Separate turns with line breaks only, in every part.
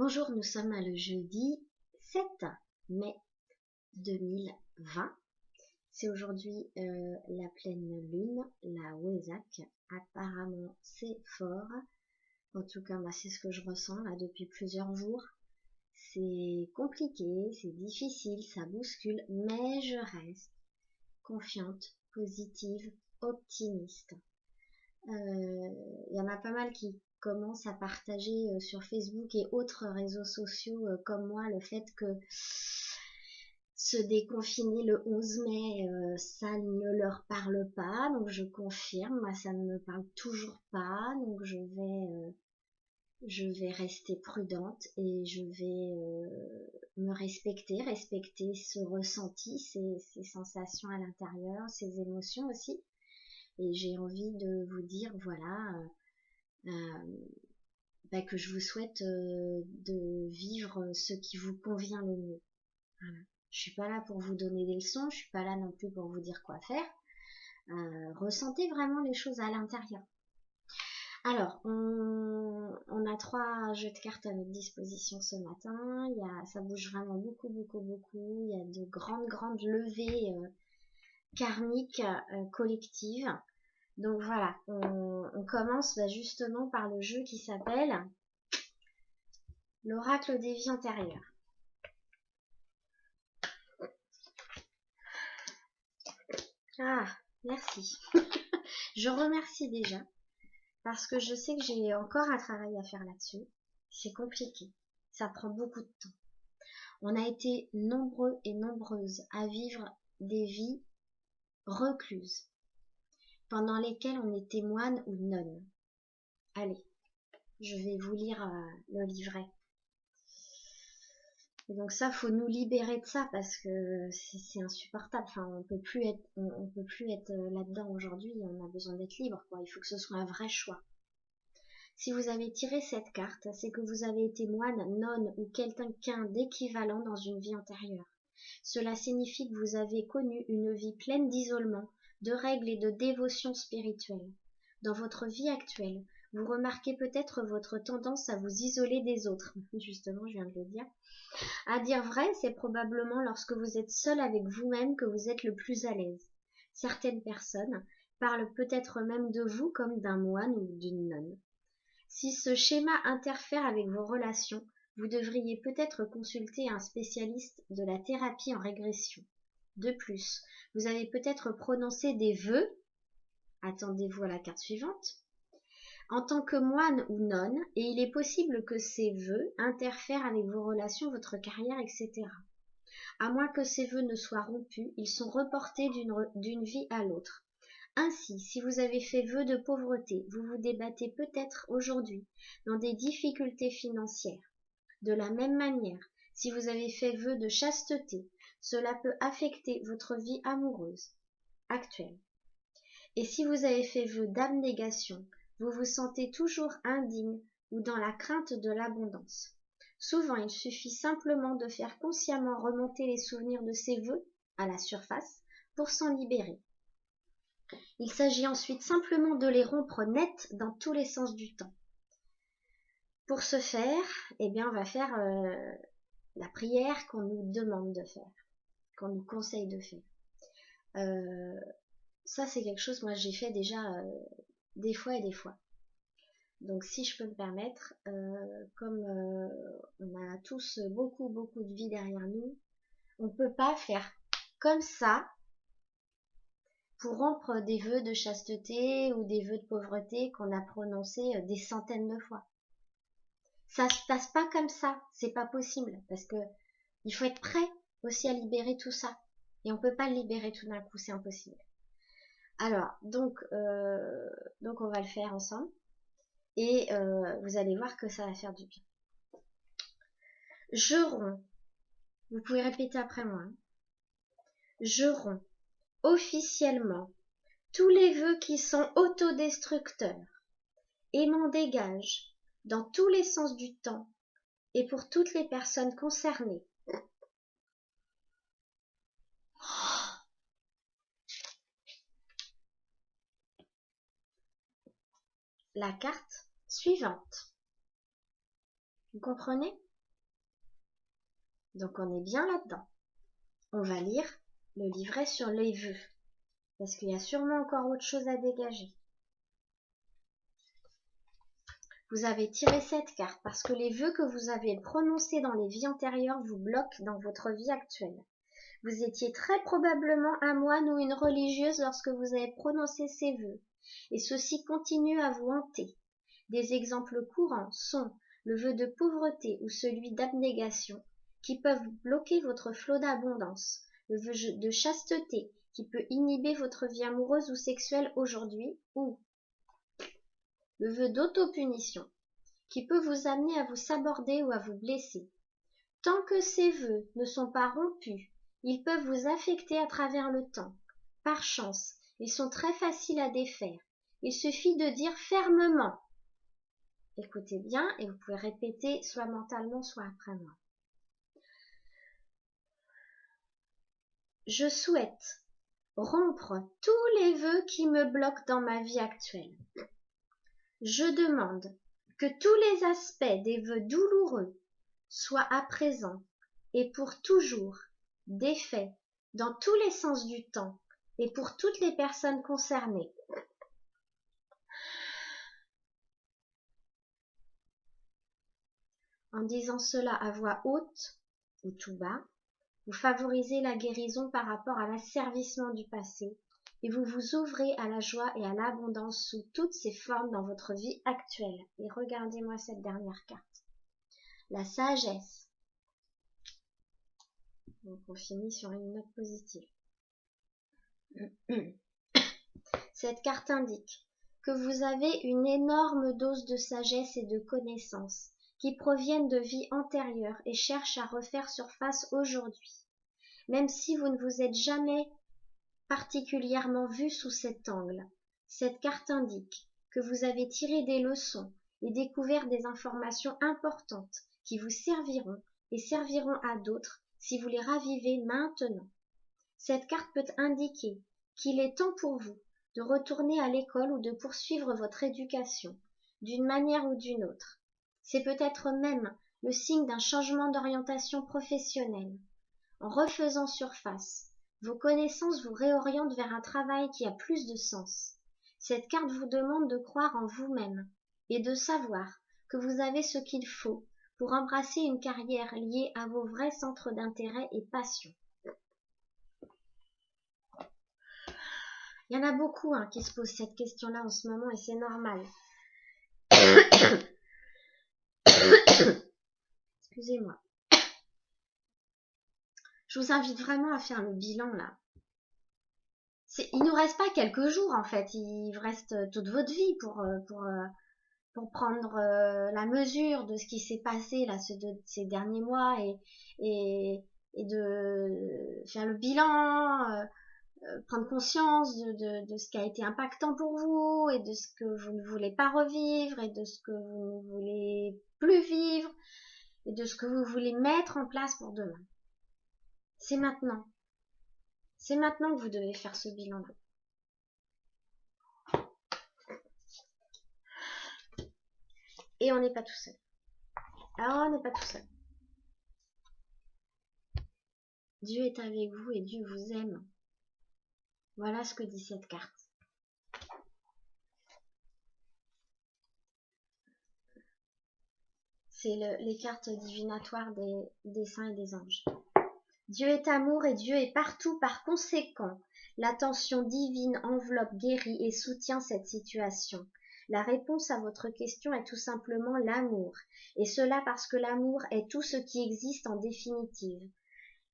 Bonjour, nous sommes le jeudi 7 mai 2020. C'est aujourd'hui la pleine lune, la Wesak. Apparemment, c'est fort. En tout cas, moi, c'est ce que je ressens là depuis plusieurs jours. C'est compliqué, c'est difficile, ça bouscule, mais je reste confiante, positive, optimiste. Il y en a pas mal qui commencent à partager sur Facebook et autres réseaux sociaux comme moi le fait que se déconfiner le 11 mai, ça ne leur parle pas, donc je confirme, moi ça ne me parle toujours pas, donc je vais rester prudente et je vais me respecter ce ressenti, ces sensations à l'intérieur, ces émotions aussi. Et j'ai envie de vous dire, voilà, que je vous souhaite de vivre ce qui vous convient le mieux. Voilà. Je suis pas là pour vous donner des leçons, je suis pas là non plus pour vous dire quoi faire. Ressentez vraiment les choses à l'intérieur. Alors, on a 3 jeux de cartes à notre disposition ce matin. Ça bouge vraiment beaucoup. Il y a de grandes levées karmiques collectives. Donc voilà, on commence justement par le jeu qui s'appelle l'oracle des vies antérieures. Ah, merci. Je remercie déjà parce que je sais que j'ai encore un travail à faire là-dessus. C'est compliqué, ça prend beaucoup de temps. On a été nombreux et nombreuses à vivre des vies recluses pendant lesquelles on était moine ou nonne. Allez, je vais vous lire le livret. Et donc ça, faut nous libérer de ça parce que c'est insupportable. Enfin, on peut plus être là-dedans aujourd'hui. On a besoin d'être libre, quoi. Il faut que ce soit un vrai choix. Si vous avez tiré cette carte, c'est que vous avez été moine, nonne ou quelqu'un d'équivalent dans une vie antérieure. Cela signifie que vous avez connu une vie pleine d'isolement, de règles et de dévotion spirituelle. Dans votre vie actuelle, vous remarquez peut-être votre tendance à vous isoler des autres. Justement, je viens de le dire. À dire vrai, c'est probablement lorsque vous êtes seul avec vous-même que vous êtes le plus à l'aise. Certaines personnes parlent peut-être même de vous comme d'un moine ou d'une nonne. Si ce schéma interfère avec vos relations, vous devriez peut-être consulter un spécialiste de la thérapie en régression. De plus, vous avez peut-être prononcé des vœux, attendez-vous à la carte suivante, en tant que moine ou nonne, et il est possible que ces vœux interfèrent avec vos relations, votre carrière, etc. À moins que ces vœux ne soient rompus, ils sont reportés d'une vie à l'autre. Ainsi, si vous avez fait vœu de pauvreté, vous vous débattez peut-être aujourd'hui dans des difficultés financières. De la même manière, si vous avez fait vœu de chasteté, cela peut affecter votre vie amoureuse actuelle. Et si vous avez fait vœu d'abnégation, vous vous sentez toujours indigne ou dans la crainte de l'abondance. Souvent, il suffit simplement de faire consciemment remonter les souvenirs de ces vœux à la surface pour s'en libérer. Il s'agit ensuite simplement de les rompre net dans tous les sens du temps. Pour ce faire, on va faire la prière qu'on nous demande de faire, qu'on nous conseille de faire. Ça, c'est quelque chose, moi, j'ai fait déjà des fois et des fois. Donc, si je peux me permettre, comme on a tous beaucoup de vie derrière nous, on ne peut pas faire comme ça pour rompre des vœux de chasteté ou des vœux de pauvreté qu'on a prononcés des centaines de fois. Ça se passe pas comme ça, c'est pas possible, parce que il faut être prêt aussi à libérer tout ça. Et on peut pas le libérer tout d'un coup, c'est impossible. Alors, donc on va le faire ensemble, et vous allez voir que ça va faire du bien. Je romps, vous pouvez répéter après moi, hein. Je romps officiellement tous les vœux qui sont autodestructeurs et m'en dégage dans tous les sens du temps et pour toutes les personnes concernées. La carte suivante. Vous comprenez? Donc on est bien là-dedans. On va lire le livret sur les vœux, parce qu'il y a sûrement encore autre chose à dégager. Vous avez tiré cette carte parce que les vœux que vous avez prononcés dans les vies antérieures vous bloquent dans votre vie actuelle. Vous étiez très probablement un moine ou une religieuse lorsque vous avez prononcé ces vœux, et ceux-ci continuent à vous hanter. Des exemples courants sont le vœu de pauvreté ou celui d'abnégation, qui peuvent bloquer votre flot d'abondance, le vœu de chasteté, qui peut inhiber votre vie amoureuse ou sexuelle aujourd'hui, ou le vœu d'autopunition, qui peut vous amener à vous saborder ou à vous blesser. Tant que ces vœux ne sont pas rompus, ils peuvent vous affecter à travers le temps. Par chance, ils sont très faciles à défaire. Il suffit de dire fermement. Écoutez bien et vous pouvez répéter soit mentalement, soit après moi. Je souhaite rompre tous les vœux qui me bloquent dans ma vie actuelle. Je demande que tous les aspects des vœux douloureux soient à présent et pour toujours défaits dans tous les sens du temps et pour toutes les personnes concernées. En disant cela à voix haute ou tout bas, vous favorisez la guérison par rapport à l'asservissement du passé et vous vous ouvrez à la joie et à l'abondance sous toutes ses formes dans votre vie actuelle. Et regardez-moi cette dernière carte. La sagesse. Donc on finit sur une note positive. Cette carte indique que vous avez une énorme dose de sagesse et de connaissances qui proviennent de vies antérieures et cherchent à refaire surface aujourd'hui. Même si vous ne vous êtes jamais particulièrement vu sous cet angle, cette carte indique que vous avez tiré des leçons et découvert des informations importantes qui vous serviront et serviront à d'autres si vous les ravivez maintenant. Cette carte peut indiquer qu'il est temps pour vous de retourner à l'école ou de poursuivre votre éducation, d'une manière ou d'une autre. C'est peut-être même le signe d'un changement d'orientation professionnelle. En refaisant surface, vos connaissances vous réorientent vers un travail qui a plus de sens. Cette carte vous demande de croire en vous-même et de savoir que vous avez ce qu'il faut pour embrasser une carrière liée à vos vrais centres d'intérêt et passion. Il y en a beaucoup qui se posent cette question-là en ce moment et c'est normal. Excusez-moi. Je vous invite vraiment à faire le bilan là. Il nous reste pas quelques jours en fait, il vous reste toute votre vie pour prendre la mesure de ce qui s'est passé là ces derniers mois et de faire le bilan, prendre conscience de ce qui a été impactant pour vous et de ce que vous ne voulez pas revivre et de ce que vous ne voulez plus vivre et de ce que vous voulez mettre en place pour demain. C'est maintenant. C'est maintenant que vous devez faire ce bilan-là. Et on n'est pas tout seul. Alors on n'est pas tout seul. Dieu est avec vous et Dieu vous aime. Voilà ce que dit cette carte. C'est les cartes divinatoires des saints et des anges. Dieu est amour et Dieu est partout. Par conséquent, l'attention divine enveloppe, guérit et soutient cette situation. La réponse à votre question est tout simplement l'amour. Et cela parce que l'amour est tout ce qui existe en définitive.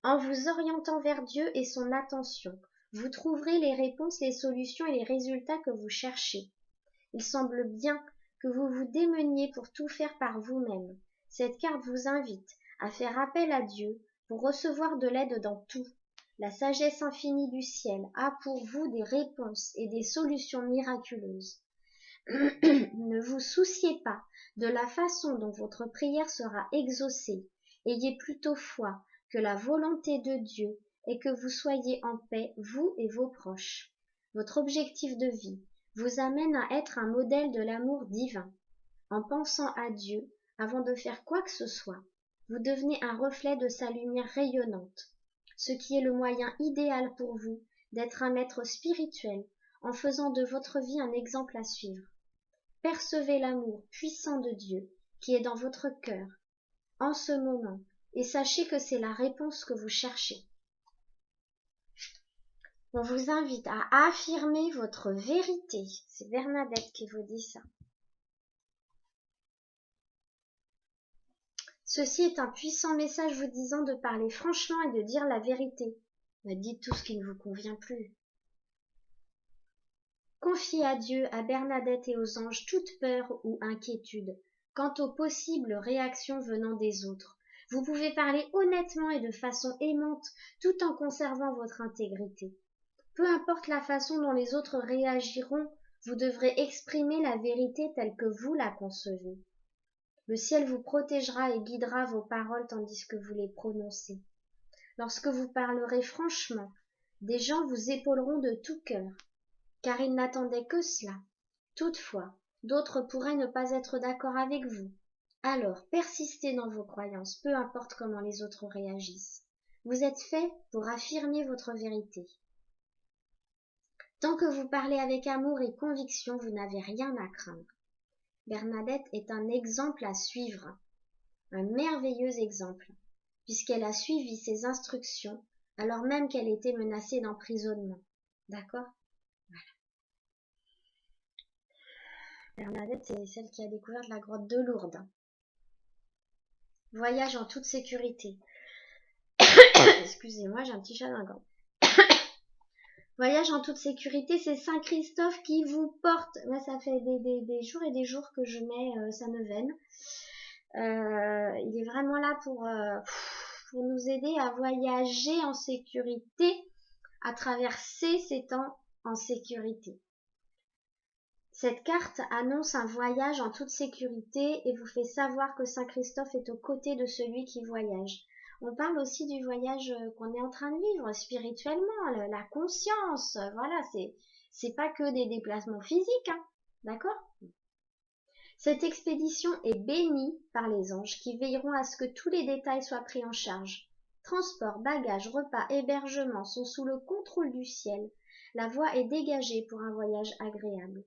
En vous orientant vers Dieu et son attention, vous trouverez les réponses, les solutions et les résultats que vous cherchez. Il semble bien que vous vous démeniez pour tout faire par vous-même. Cette carte vous invite à faire appel à Dieu pour recevoir de l'aide dans tout. La sagesse infinie du ciel a pour vous des réponses et des solutions miraculeuses. Ne vous souciez pas de la façon dont votre prière sera exaucée. Ayez plutôt foi que la volonté de Dieu est que vous soyez en paix, vous et vos proches. Votre objectif de vie vous amène à être un modèle de l'amour divin. En pensant à Dieu, avant de faire quoi que ce soit, Vous devenez un reflet de sa lumière rayonnante, ce qui est le moyen idéal pour vous d'être un maître spirituel en faisant de votre vie un exemple à suivre. Percevez l'amour puissant de Dieu qui est dans votre cœur en ce moment et sachez que c'est la réponse que vous cherchez. On vous invite à affirmer votre vérité. C'est Bernadette qui vous dit ça. Ceci est un puissant message vous disant de parler franchement et de dire la vérité. Mais dites tout ce qui ne vous convient plus. Confiez à Dieu, à Bernadette et aux anges toute peur ou inquiétude quant aux possibles réactions venant des autres. Vous pouvez parler honnêtement et de façon aimante tout en conservant votre intégrité. Peu importe la façon dont les autres réagiront, vous devrez exprimer la vérité telle que vous la concevez. Le ciel vous protégera et guidera vos paroles tandis que vous les prononcez. Lorsque vous parlerez franchement, des gens vous épauleront de tout cœur, car ils n'attendaient que cela. Toutefois, d'autres pourraient ne pas être d'accord avec vous. Alors, persistez dans vos croyances, peu importe comment les autres réagissent. Vous êtes fait pour affirmer votre vérité. Tant que vous parlez avec amour et conviction, vous n'avez rien à craindre. Bernadette est un exemple à suivre, un merveilleux exemple, puisqu'elle a suivi ses instructions alors même qu'elle était menacée d'emprisonnement. D'accord ? Voilà. Bernadette, c'est celle qui a découvert la grotte de Lourdes. Voyage en toute sécurité. Excusez-moi, j'ai un petit chat dans la gorge. Voyage en toute sécurité, c'est Saint Christophe qui vous porte. Moi, ça fait des jours et des jours que je mets sa neuvaine. Il est vraiment là pour nous aider à voyager en sécurité, à traverser ces temps en sécurité. Cette carte annonce un voyage en toute sécurité et vous fait savoir que Saint Christophe est aux côtés de celui qui voyage. On parle aussi du voyage qu'on est en train de vivre spirituellement, la conscience, voilà, c'est pas que des déplacements physiques, hein, d'accord ? Cette expédition est bénie par les anges qui veilleront à ce que tous les détails soient pris en charge. Transport, bagages, repas, hébergement sont sous le contrôle du ciel. La voie est dégagée pour un voyage agréable.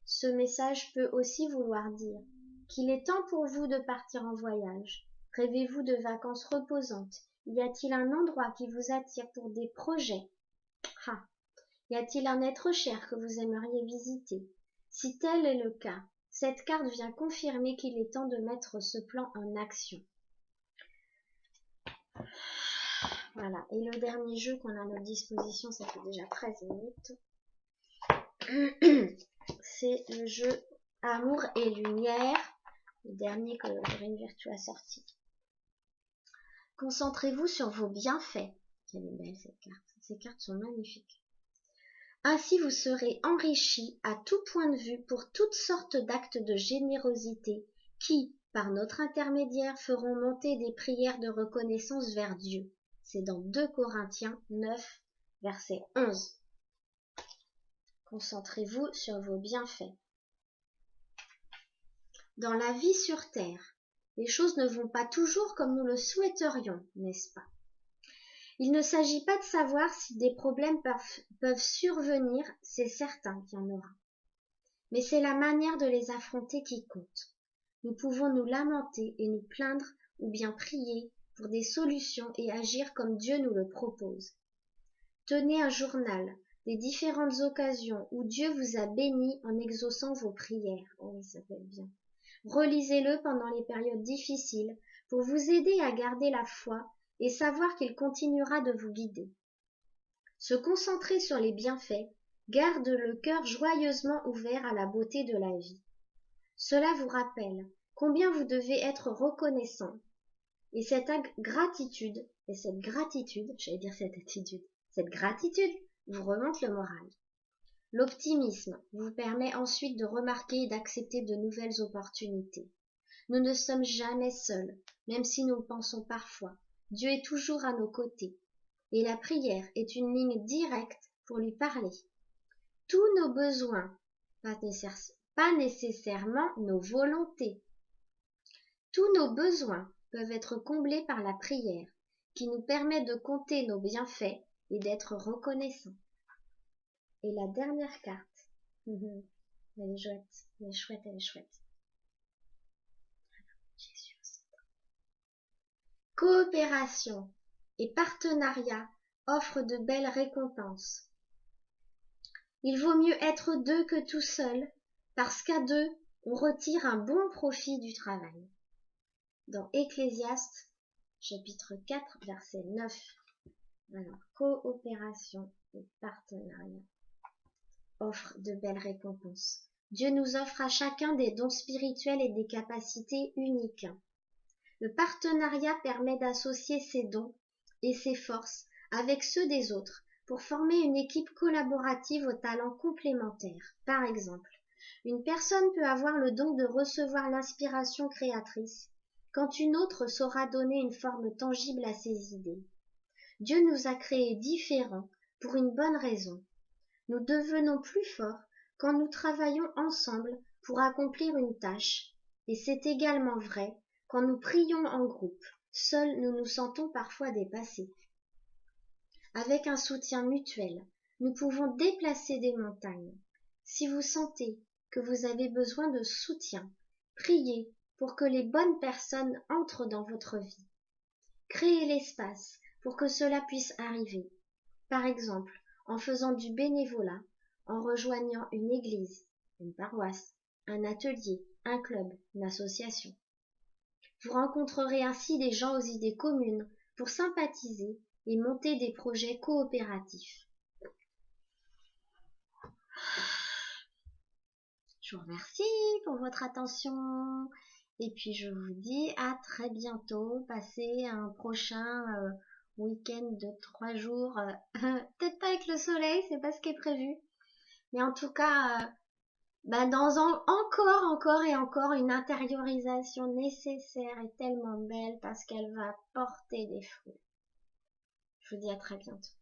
Ce message peut aussi vouloir dire qu'il est temps pour vous de partir en voyage. Rêvez-vous de vacances reposantes? Y a-t-il un endroit qui vous attire pour des projets? Y a-t-il un être cher que vous aimeriez visiter? Si tel est le cas, cette carte vient confirmer qu'il est temps de mettre ce plan en action. Voilà, et le dernier jeu qu'on a à notre disposition, ça fait déjà 13 minutes. C'est le jeu Amour et Lumière, le dernier que Dorine Virtue a sorti. Concentrez-vous sur vos bienfaits. Elle est belle cette carte. Ces cartes sont magnifiques. Ainsi vous serez enrichis à tout point de vue pour toutes sortes d'actes de générosité qui, par notre intermédiaire, feront monter des prières de reconnaissance vers Dieu. C'est dans 2 Corinthiens 9, verset 11. Concentrez-vous sur vos bienfaits. Dans la vie sur Terre, les choses ne vont pas toujours comme nous le souhaiterions, n'est-ce pas? Il ne s'agit pas de savoir si des problèmes peuvent survenir, c'est certain qu'il y en aura. Mais c'est la manière de les affronter qui compte. Nous pouvons nous lamenter et nous plaindre ou bien prier pour des solutions et agir comme Dieu nous le propose. Tenez un journal des différentes occasions où Dieu vous a béni en exaucant vos prières. Oh oui, ça peut être bien. Relisez-le pendant les périodes difficiles pour vous aider à garder la foi et savoir qu'il continuera de vous guider. Se concentrer sur les bienfaits garde le cœur joyeusement ouvert à la beauté de la vie. Cela vous rappelle combien vous devez être reconnaissant. Et cette gratitude vous remonte le moral. L'optimisme vous permet ensuite de remarquer et d'accepter de nouvelles opportunités. Nous ne sommes jamais seuls, même si nous le pensons parfois. Dieu est toujours à nos côtés. Et la prière est une ligne directe pour lui parler. Tous nos besoins, pas nécessairement nos volontés. Tous nos besoins, peuvent être comblés par la prière, qui nous permet de compter nos bienfaits et d'être reconnaissants. Et la dernière carte, elle est chouette, elle est chouette, elle est chouette. Jésus au centre. Coopération et partenariat offrent de belles récompenses. Il vaut mieux être deux que tout seul, parce qu'à deux, on retire un bon profit du travail. Dans Ecclésiaste, chapitre 4, verset 9. Alors, coopération et partenariat offrent de belles récompenses. Dieu nous offre à chacun des dons spirituels et des capacités uniques. Le partenariat permet d'associer ses dons et ses forces avec ceux des autres pour former une équipe collaborative aux talents complémentaires. Par exemple, une personne peut avoir le don de recevoir l'inspiration créatrice, quand une autre saura donner une forme tangible à ses idées. Dieu nous a créés différents pour une bonne raison. Nous devenons plus forts quand nous travaillons ensemble pour accomplir une tâche, et c'est également vrai quand nous prions en groupe. Seuls nous nous sentons parfois dépassés. Avec un soutien mutuel, nous pouvons déplacer des montagnes. Si vous sentez que vous avez besoin de soutien, priez pour que les bonnes personnes entrent dans votre vie. Créez l'espace pour que cela puisse arriver. Par exemple, en faisant du bénévolat, en rejoignant une église, une paroisse, un atelier, un club, une association. Vous rencontrerez ainsi des gens aux idées communes pour sympathiser et monter des projets coopératifs. Je vous remercie pour votre attention et puis je vous dis à très bientôt. Passez un prochain week-end de 3 jours, peut-être pas avec le soleil, c'est pas ce qui est prévu, mais en tout cas encore et encore une intériorisation nécessaire et tellement belle parce qu'elle va porter des fruits. Je vous dis à très bientôt.